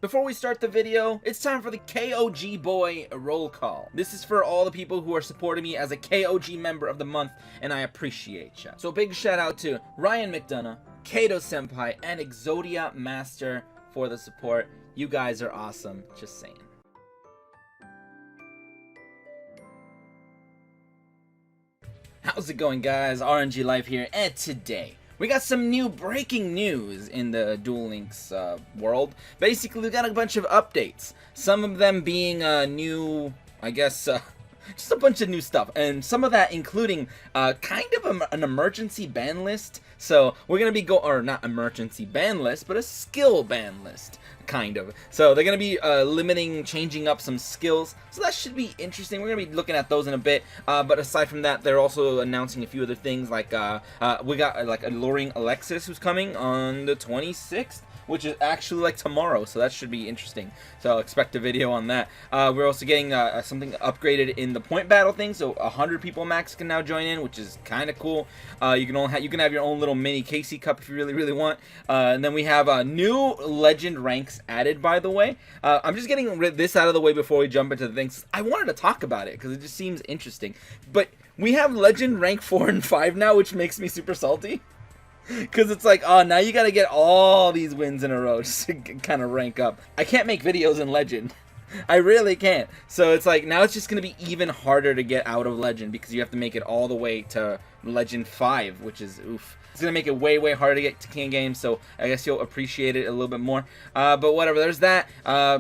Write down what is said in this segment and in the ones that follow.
Before we start the video, it's time for the KOG Boy roll call. This is for all the people who are supporting me as a KOG member of the month, and I appreciate ya. So big shout out to Ryan McDonough, Kato Senpai, and Exodia Master for the support. You guys are awesome, just saying. How's it going, guys? aRenG Life here, and today we got some new breaking news in the Duel Links world. Basically, we got a bunch of updates. Some of them being new, I guess, just a bunch of new stuff. And some of that including kind of an emergency ban list. So we're going to be or not emergency ban list, but a skill ban list. Kind of. So they're going to be changing up some skills. So that should be interesting. We're going to be looking at those in a bit. But aside from that, they're also announcing a few other things. Like we got like Alluring Alexis who's coming on the 26th. Which is actually like tomorrow, so that should be interesting. So I'll expect a video on that. We're also getting something upgraded in the point battle thing, so 100 people max can now join in, which is kind of cool. You can have your own little mini KC Cup if you really want. And then we have new legend ranks added, by the way. I'm just getting this out of the way before we jump into the things. I wanted to talk about it because it just seems interesting. But we have legend rank 4 and 5 now, which makes me super salty. Because it's like, oh, now you gotta get all these wins in a row just to kind of rank up. I can't make videos in Legend. I really can't. So it's like, now it's just gonna be even harder to get out of Legend because you have to make it all the way to Legend 5, which is, oof. It's gonna make it way harder to get to King Games, so I guess you'll appreciate it a little bit more. But whatever, there's that.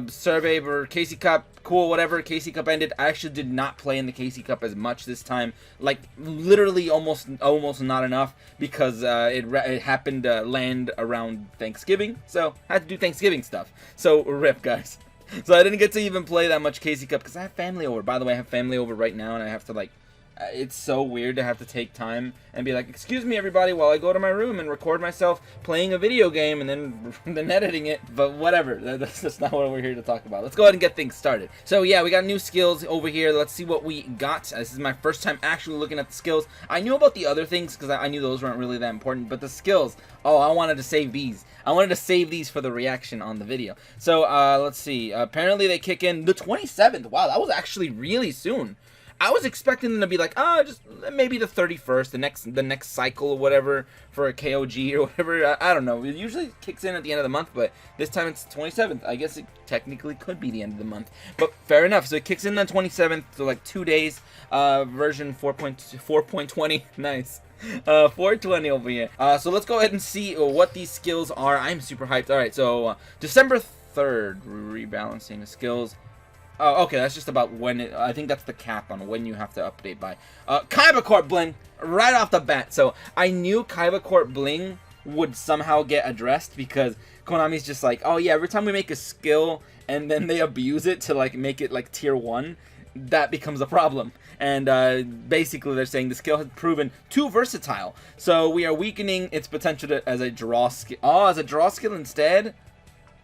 Survey for KC Cup, cool, whatever. KC Cup ended. I actually did not play in the KC Cup as much this time. Like, literally almost not enough because it happened to land around Thanksgiving, so I had to do Thanksgiving stuff. So, rip, guys. So I didn't get to even play that much KC Cup because I have family over. By the way, I have family over right now, and I have to, like, it's so weird to have to take time and be like, excuse me everybody while I go to my room and record myself playing a video game and then editing it. But whatever, that's not what we're here to talk about. Let's go ahead and get things started. So yeah, we got new skills over here. Let's see what we got. This is my first time actually looking at the skills. I knew about the other things because I knew those weren't really that important, but the skills, oh, I wanted to save these. I wanted to save these for the reaction on the video. So let's see, apparently they kick in the 27th. Wow, that was actually really soon. I was expecting them to be like, oh, just maybe the 31st, the next cycle or whatever for a KOG or whatever. I don't know. It usually kicks in at the end of the month, but this time it's 27th. I guess it technically could be the end of the month, but fair enough. So it kicks in on 27th, so like 2 days. Version 4.20, nice. 420 over here. So let's go ahead and see what these skills are. I'm super hyped. All right, so December 3rd, rebalancing the skills. Oh, okay, that's just about when I think that's the cap on when you have to update by. KAIBA CORP BLING, right off the bat. So, I knew KAIBA CORP BLING would somehow get addressed because Konami's just like, oh yeah, every time we make a skill and then they abuse it to like make it like tier 1, that becomes a problem. And basically they're saying the skill has proven too versatile. So, we are weakening its potential as a draw skill. Oh, as a draw skill instead?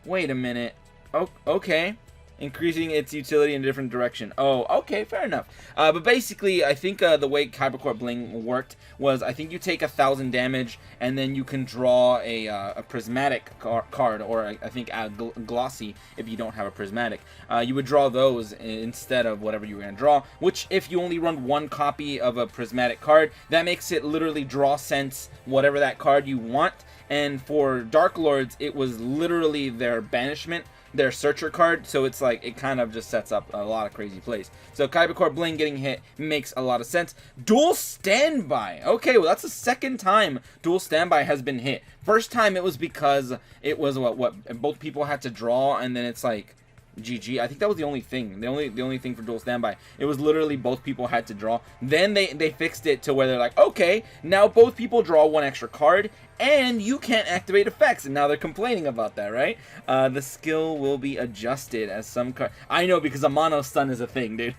Wait a minute. Oh, okay. Increasing its utility in a different direction. Oh, okay, fair enough. But basically, I think the way KAIBA CORP BLING worked was, I think you take 1,000 damage, and then you can draw a prismatic card, or I think a glossy if you don't have a prismatic. You would draw those instead of whatever you were going to draw, which if you only run one copy of a prismatic card, that makes it literally draw sense whatever that card you want. And for Darklords, it was literally their banishment, their searcher card, so it's like it kind of just sets up a lot of crazy plays. So KAIBA CORP BLING getting hit makes a lot of sense. Dual Standby. Okay, well that's the second time Dual Standby has been hit. First time it was because it was what both people had to draw, and then it's like GG. I think that was the only thing. The only thing for Dual Standby. It was literally both people had to draw. Then they fixed it to where they're like, okay, now both people draw one extra card, and you can't activate effects, and now they're complaining about that, right? The skill will be adjusted as some card. I know, because Amano stun is a thing, dude.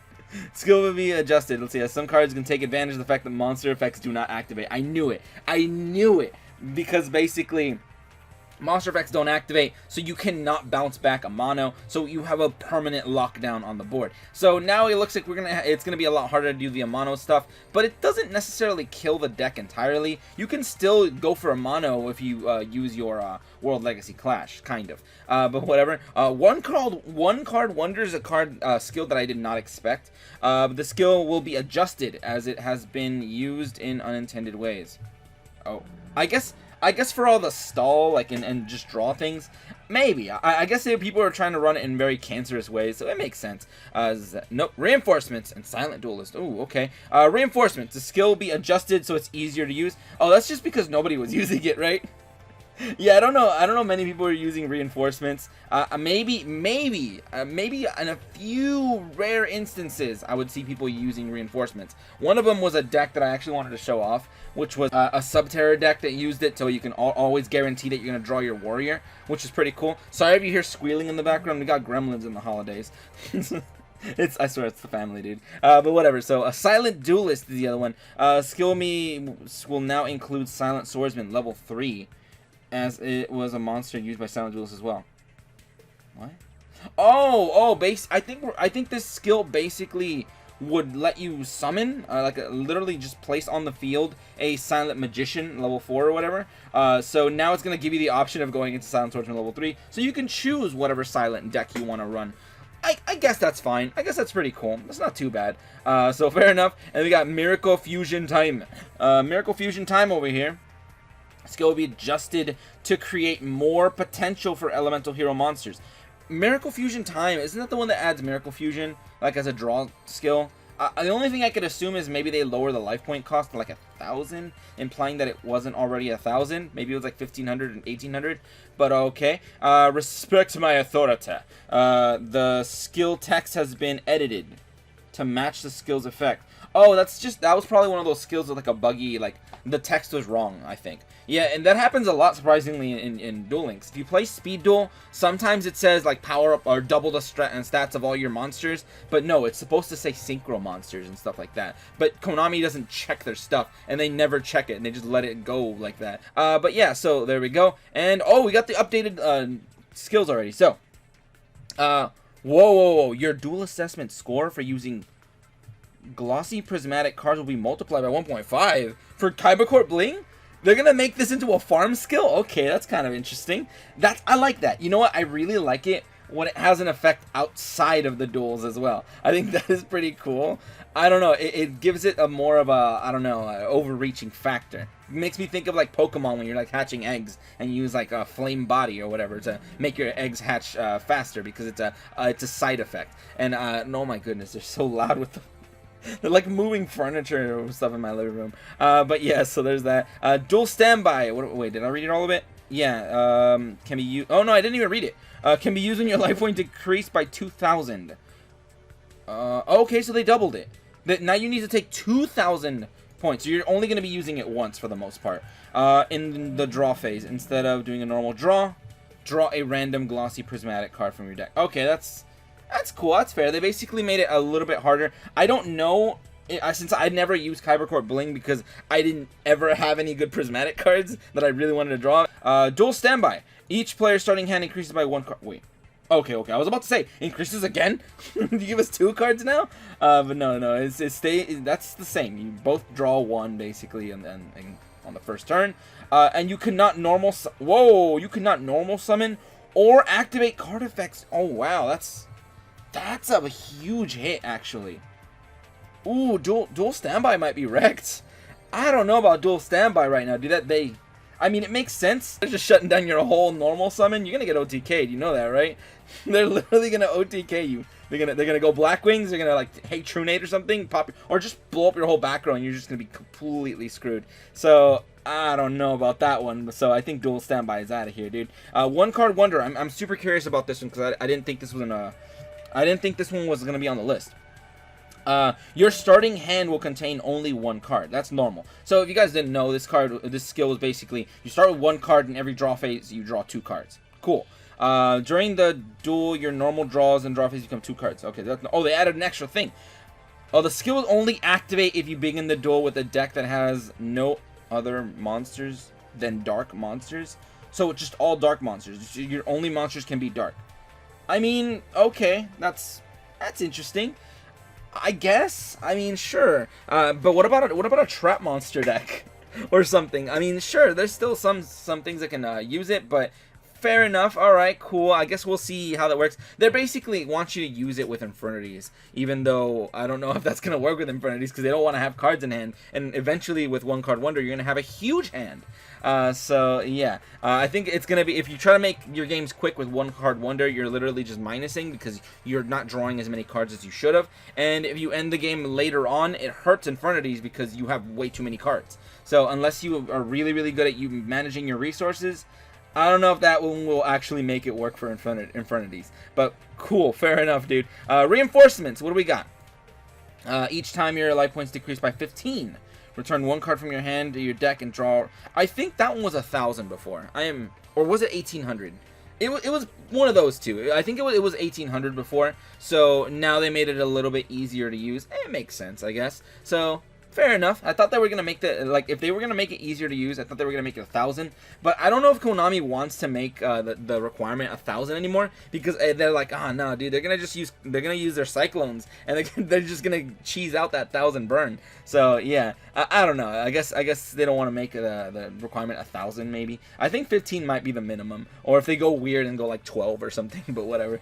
Skill will be adjusted. Let's see, as some cards can take advantage of the fact that monster effects do not activate. I knew it. I knew it. Because basically, Monster effects don't activate, so you cannot bounce back Amano, so you have a permanent lockdown on the board. So now it looks like it's gonna be a lot harder to do the Amano stuff, but it doesn't necessarily kill the deck entirely. You can still go for Amano if you use your World Legacy Clash, kind of. But whatever. One card wonder is a card skill that I did not expect. The skill will be adjusted as it has been used in unintended ways. Oh, I guess for all the stall, like, and just draw things, maybe. I guess people are trying to run it in very cancerous ways, so it makes sense. Nope. Reinforcements and Silent Duelist. Ooh, okay. Reinforcements. The skill will be adjusted so it's easier to use. Oh, that's just because nobody was using it, right? Yeah, I don't know many people are using reinforcements. Maybe in a few rare instances I would see people using reinforcements. One of them was a deck that I actually wanted to show off, which was a Subterra deck that used it so you can always guarantee that you're going to draw your warrior, which is pretty cool. Sorry if you hear squealing in the background, we got gremlins in the holidays. I swear it's the family, dude. But whatever. So a Silent Duelist is the other one. Skill me will now include Silent Swordsman level 3. As it was a monster used by Silent Duelist as well. What? I think this skill basically would let you summon, literally just place on the field a Silent Magician level 4 or whatever. So now it's gonna give you the option of going into Silent Swordsman level 3, so you can choose whatever Silent deck you want to run. I guess that's fine. I guess that's pretty cool. That's not too bad. So fair enough. And we got Miracle Fusion Time. Miracle Fusion Time over here. Skill will be adjusted to create more potential for elemental hero monsters. Miracle Fusion Time, isn't that the one that adds Miracle Fusion, like, as a draw skill? The only thing I could assume is maybe they lower the life point cost to like 1,000, implying that it wasn't already 1,000. Maybe it was like 1,500 and 1,800, but okay. Respect my authority. The skill text has been edited to match the skill's effect. Oh, that was probably one of those skills with like a buggy, like, the text was wrong, I think. Yeah, and that happens a lot, surprisingly, in Duel Links. If you play Speed Duel, sometimes it says, like, power up or double the stats of all your monsters, but no, it's supposed to say synchro monsters and stuff like that. But Konami doesn't check their stuff, and they never check it, and they just let it go like that. But yeah, so there we go. And, oh, we got the updated skills already. So, whoa, your duel assessment score for using glossy prismatic cards will be multiplied by 1.5 for KAIBA CORP BLING? They're gonna make this into a farm skill? Okay, that's kind of interesting. I like that. You know what? I really like it when it has an effect outside of the duels as well. I think that is pretty cool. I don't know. It gives it a more of a, I don't know, overreaching factor. It makes me think of like Pokemon when you're like hatching eggs and you use like a flame body or whatever to make your eggs hatch faster because it's a side effect. And oh my goodness, they're so loud with the... They're like moving furniture or stuff in my living room. But yeah, so there's that. Dual Standby. Wait, did I read it all of it? Yeah. Can be used. Oh no, I didn't even read it. Can be used when your life point decreased by 2,000. Okay, so they doubled it. Now you need to take 2,000 points. So you're only going to be using it once for the most part. In the draw phase, instead of doing a normal draw a random glossy prismatic card from your deck. Okay, that's cool. That's fair. They basically made it a little bit harder. I don't know, since I never used KAIBA CORP BLING because I didn't ever have any good prismatic cards that I really wanted to draw. Dual Standby. Each player's starting hand increases by 1 card. Wait. Okay. I was about to say, increases again? You give us 2 cards now? But no. That's the same. You both draw 1, basically, and on the first turn. And you cannot normal... Whoa! You cannot normal summon or activate card effects. Oh, wow. That's a huge hit, actually. Ooh, dual standby might be wrecked. I don't know about dual standby right now, dude. I mean, it makes sense. They're just shutting down your whole normal summon. You're gonna get OTK'd, you know that, right? They're literally gonna OTK you. They're gonna go Black Wings. They're gonna like Hey Trunate or something, or just blow up your whole back row, and you're just gonna be completely screwed. So I don't know about that one. So I think dual standby is out of here, dude. One card wonder. I'm super curious about this one because I didn't think this was I didn't think this one was going to be on the list. Your starting hand will contain only 1 card. That's normal. So if you guys didn't know, this skill is basically, you start with 1 card, and every draw phase, you draw 2 cards. Cool. During the duel, your normal draws and draw phase become 2 cards. Okay. They added an extra thing. Oh, the skill will only activate if you begin the duel with a deck that has no other monsters than dark monsters. So just all dark monsters. Your only monsters can be dark. I mean, okay, that's interesting. I guess. I mean, sure. But what about a trap monster deck or something? I mean, sure. There's still some things that can use it, but fair enough. All right, cool. I guess we'll see how that works. They basically want you to use it with Infernities, even though I don't know if that's gonna work with Infernities because they don't want to have cards in hand. And eventually, with one card wonder, you're gonna have a huge hand. So yeah, I think it's gonna be, if you try to make your games quick with one card wonder, you're literally just minusing because you're not drawing as many cards as you should have. And if you end the game later on, it hurts Infernities because you have way too many cards. So unless you are really, really good at managing your resources, I don't know if that one will actually make it work for Infernities. But cool, fair enough, dude. Reinforcements, what do we got? Each time your life points decrease by 15. Return one card from your hand to your deck and draw. I think that one was 1,000 before. Or was it 1,800? It was one of those two. I think it was 1,800 before. So now they made it a little bit easier to use. It makes sense, I guess. So fair enough. I thought they were gonna make the, like, if they were gonna make it easier to use, I thought they were gonna make it 1,000. But I don't know if Konami wants to make the requirement 1,000 anymore, because they're like, oh no, dude, they're gonna use their cyclones, and they're just gonna cheese out that 1,000 burn. So yeah, I don't know. I guess they don't want to make the requirement 1,000. Maybe I think 15 might be the minimum, or if they go weird and go like 12 or something. But whatever.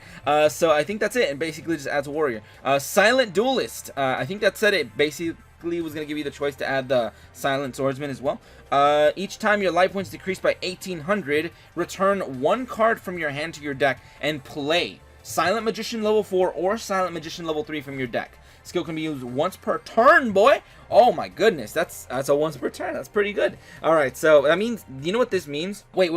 So I think that's it. And basically just adds a warrior. Silent Duelist. I think that said it basically was going to give you the choice to add the Silent Swordsman as well. Each time your life points decrease by 1,800, return one card from your hand to your deck and play Silent Magician level 4 or Silent Magician level 3 from your deck. Skill can be used once per turn, boy. Oh my goodness, that's a once per turn. That's pretty good. All right, so that means, you know what this means? Wait,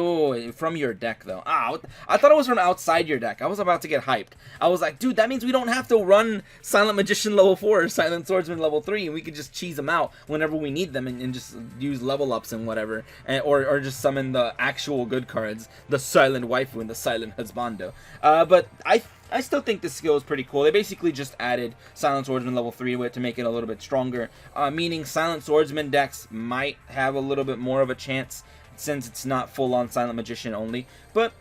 from your deck though. I thought it was from outside your deck. I was about to get hyped. I was like, dude, that means we don't have to run Silent Magician level 4 or Silent Swordsman level 3, and we could just cheese them out whenever we need them and just use level ups and whatever, or just summon the actual good cards, the Silent Waifu and the Silent Husbando. But I still think this skill is pretty cool. They basically just added Silent Swordsman level 3 to it to make it a little bit stronger, meaning Silent Swordsman decks might have a little bit more of a chance since it's not full-on Silent Magician only. But,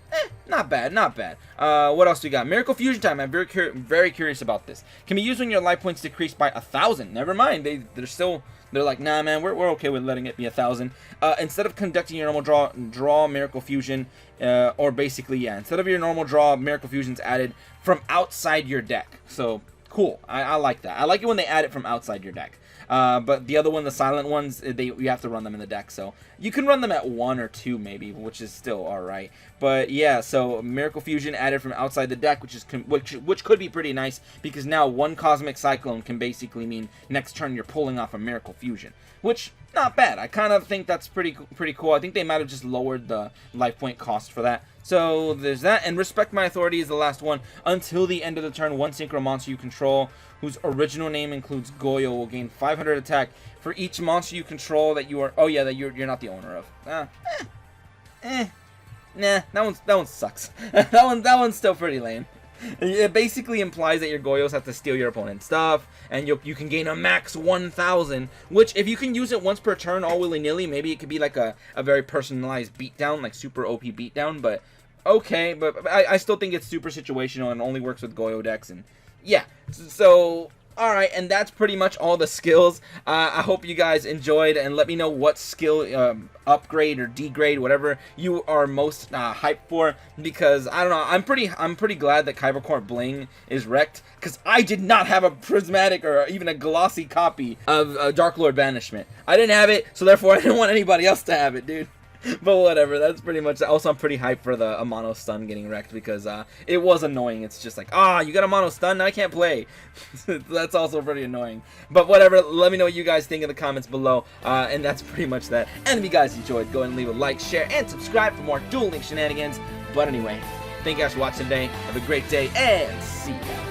not bad, not bad. What else do we got? Miracle Fusion Time. I'm very curious about this. Can be used when your life points decrease by 1,000. Never mind. They're like, nah, man, we're okay with letting it be 1,000. Instead of conducting your normal draw Miracle Fusion, or basically, yeah, instead of your normal draw, Miracle Fusion's added from outside your deck. So, cool. I like that. I like it when they add it from outside your deck. But the other one, the silent ones, you have to run them in the deck. So you can run them at 1 or 2 maybe, which is still all right. But yeah, so Miracle Fusion added from outside the deck, which could be pretty nice, because now one Cosmic Cyclone can basically mean next turn you're pulling off a Miracle Fusion, which not bad. I kind of think that's pretty cool. I think they might have just lowered the life point cost for that. So there's that. And Respect My Authority is the last one. Until the end of the turn, one synchro monster you control whose original name includes YuGiOh will gain 500 attack for each monster you control that you are. Oh yeah, that you're not the owner of. Nah, that one sucks. that one's still pretty lame. It basically implies that your YuGiOhs have to steal your opponent's stuff, and you can gain a max 1,000, which if you can use it once per turn all willy-nilly, maybe it could be like a very personalized beatdown, like super OP beatdown, but okay, but I still think it's super situational and only works with YuGiOh decks, and yeah, so alright, and that's pretty much all the skills. I hope you guys enjoyed, and let me know what skill upgrade or degrade, whatever you are most hyped for, because I don't know, I'm pretty glad that KAIBA Corp Bling is wrecked, because I did not have a prismatic or even a glossy copy of Darklord Banishment. I didn't have it, so therefore I didn't want anybody else to have it, dude. But whatever, that's pretty much. Also, I'm pretty hyped for the Amano stun getting wrecked, because it was annoying. It's just like, you got Amano stun, now I can't play. That's also pretty annoying. But whatever, let me know what you guys think in the comments below. And that's pretty much that. And if you guys enjoyed, go ahead and leave a like, share, and subscribe for more Duel Link shenanigans. But anyway, thank you guys for watching today. Have a great day, and see ya.